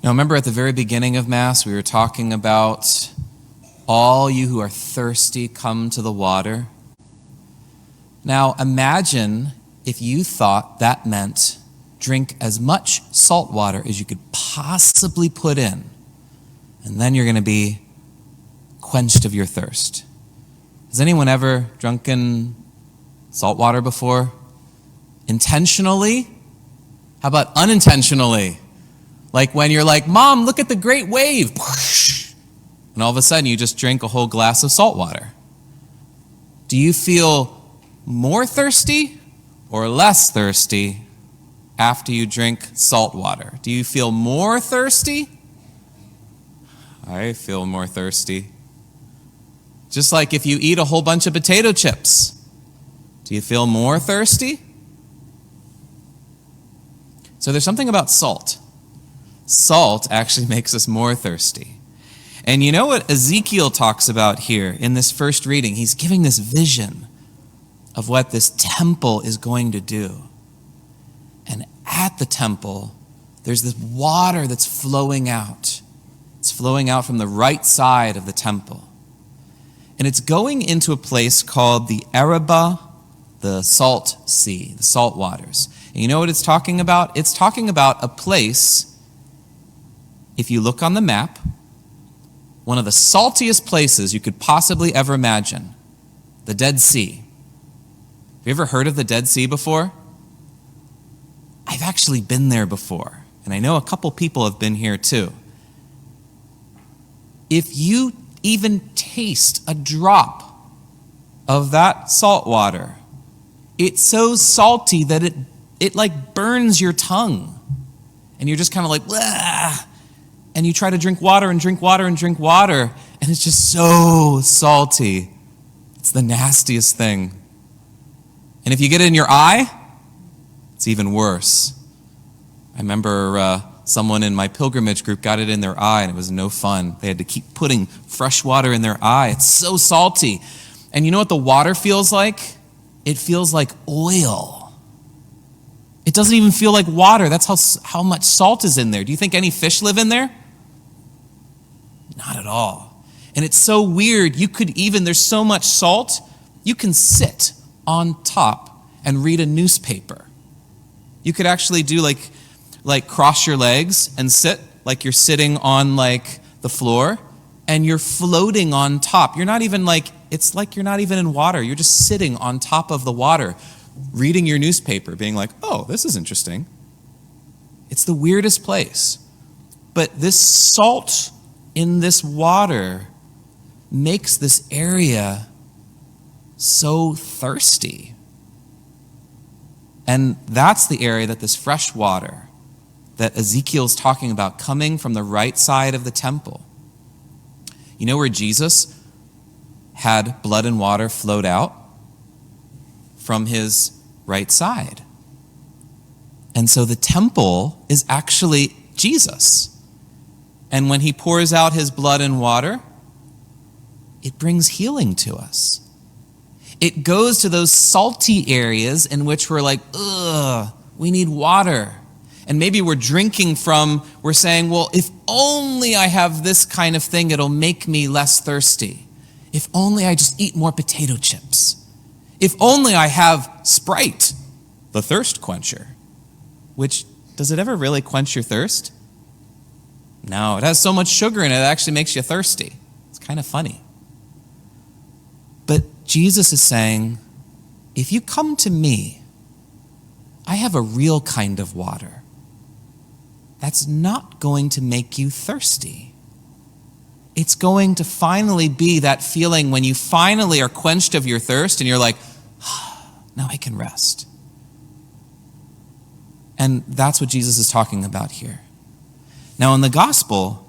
Now, remember at the very beginning of Mass, we were talking about all you who are thirsty, come to the water. Now, imagine if you thought that meant drink as much salt water as you could possibly put in, and then you're going to be quenched of your thirst. Has anyone ever drunken salt water before? Intentionally? How about unintentionally? Like when you're like, Mom, look at the great wave. And all of a sudden you just drink a whole glass of salt water. Do you feel more thirsty or less thirsty after you drink salt water? Do you feel more thirsty? I feel more thirsty. Just like if you eat a whole bunch of potato chips, do you feel more thirsty? So there's something about salt. Salt actually makes us more thirsty. And you know what Ezekiel talks about here in this first reading? He's giving this vision of what this temple is going to do. And at the temple, there's this water that's flowing out. It's flowing out from the right side of the temple. And it's going into a place called the Arabah, the Salt Sea, the salt waters. And you know what it's talking about? It's talking about a place, if you look on the map, one of the saltiest places you could possibly ever imagine, the Dead Sea. Have you ever heard of the Dead Sea before? I've actually been there before, and I know a couple people have been here too. If you even taste a drop of that salt water, it's so salty that it like burns your tongue. And you're just kind of like, "Blah." And you try to drink water and drink water and drink water, and it's just so salty. It's the nastiest thing. And if you get it in your eye, it's even worse. I remember someone in my pilgrimage group got it in their eye, and it was no fun. They had to keep putting fresh water in their eye. It's so salty. And you know what the water feels like? It feels like oil. It doesn't even feel like water. That's how much salt is in there. Do you think any fish live in there? Not at all. And it's so weird. There's so much salt, you can sit on top and read a newspaper. You could actually do like cross your legs and sit like you're sitting on like the floor, and you're floating on top. It's like you're not even in water. You're just sitting on top of the water, reading your newspaper, being like, oh, this is interesting. It's the weirdest place. But this salt in this water makes this area so thirsty. And that's the area that this fresh water that Ezekiel's talking about coming from the right side of the temple. You know where Jesus had blood and water flowed out? From his right side. And so the temple is actually Jesus. And when he pours out his blood and water, it brings healing to us. It goes to those salty areas in which we're like, ugh, we need water. And maybe we're saying, well, if only I have this kind of thing, it'll make me less thirsty. If only I just eat more potato chips. If only I have Sprite, the thirst quencher. Which, does it ever really quench your thirst? No, it has so much sugar in it, it actually makes you thirsty. It's kind of funny. But Jesus is saying, if you come to me, I have a real kind of water that's not going to make you thirsty. It's going to finally be that feeling when you finally are quenched of your thirst and you're like, now I can rest. And that's what Jesus is talking about here. Now in the gospel,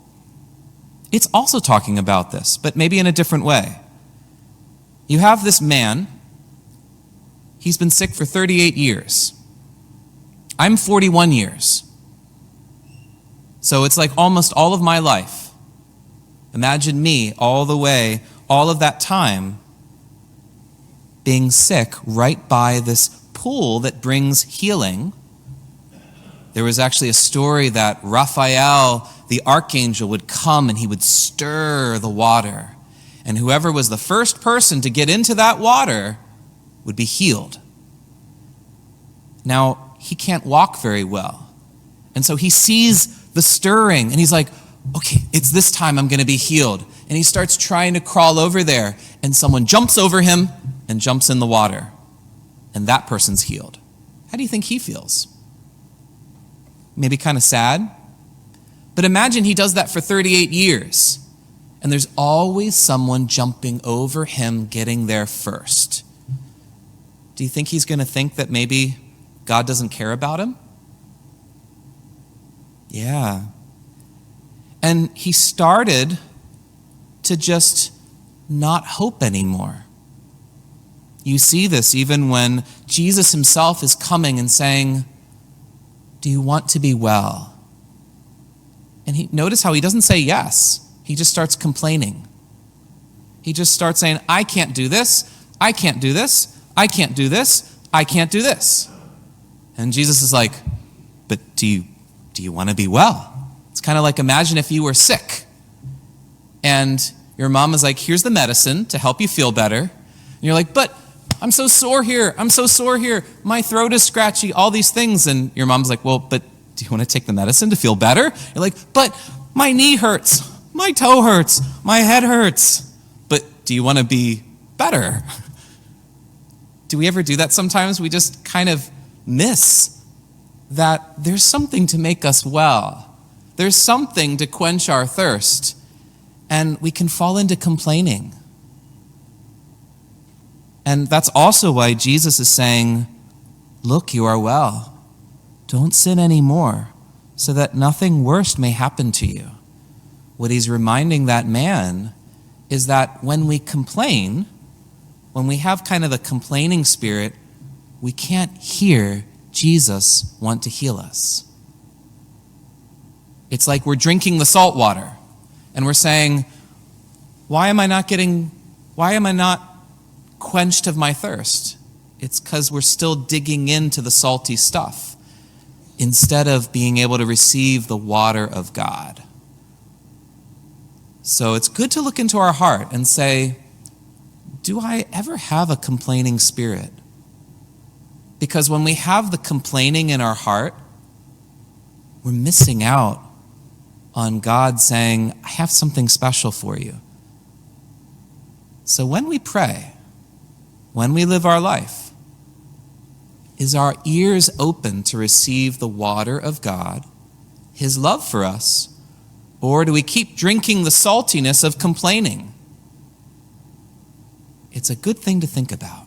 it's also talking about this, but maybe in a different way. You have this man, he's been sick for 38 years. I'm 41 years. So it's like almost all of my life. Imagine me all of that time being sick right by this pool that brings healing. There was actually a story that Raphael, the the archangel would come and he would stir the water. And whoever was the first person to get into that water would be healed. Now, he can't walk very well. And so he sees the stirring and he's like, okay, it's this time I'm going to be healed. And he starts trying to crawl over there, and someone jumps over him and jumps in the water. And that person's healed. How do you think he feels? Maybe kind of sad? But imagine he does that for 38 years. And there's always someone jumping over him getting there first. Do you think he's going to think that maybe God doesn't care about him? Yeah. And he started to just not hope anymore. You see this even when Jesus himself is coming and saying, do you want to be well? And notice how he doesn't say yes. He just starts complaining. He just starts saying, I can't do this, I can't do this, I can't do this, I can't do this. And Jesus is like, but do you want to be well? It's kind of like, imagine if you were sick and your mom is like, here's the medicine to help you feel better. And you're like, but I'm so sore here, I'm so sore here, my throat is scratchy, all these things. And your mom's like, well, but do you want to take the medicine to feel better? You're like, but my knee hurts, my toe hurts, my head hurts. But do you want to be better? Do we ever do that sometimes? We just kind of miss that there's something to make us well. There's something to quench our thirst. And we can fall into complaining. And that's also why Jesus is saying, look, you are well. Don't sin anymore, so that nothing worse may happen to you. What he's reminding that man is that when we complain, when we have kind of the complaining spirit, we can't hear Jesus want to heal us. It's like we're drinking the salt water and we're saying, why am I not quenched of my thirst? It's because we're still digging into the salty stuff instead of being able to receive the water of God. So it's good to look into our heart and say, do I ever have a complaining spirit? Because when we have the complaining in our heart, we're missing out on God saying, I have something special for you. So when we pray, when we live our life, is our ears open to receive the water of God, his love for us, or do we keep drinking the saltiness of complaining? It's a good thing to think about.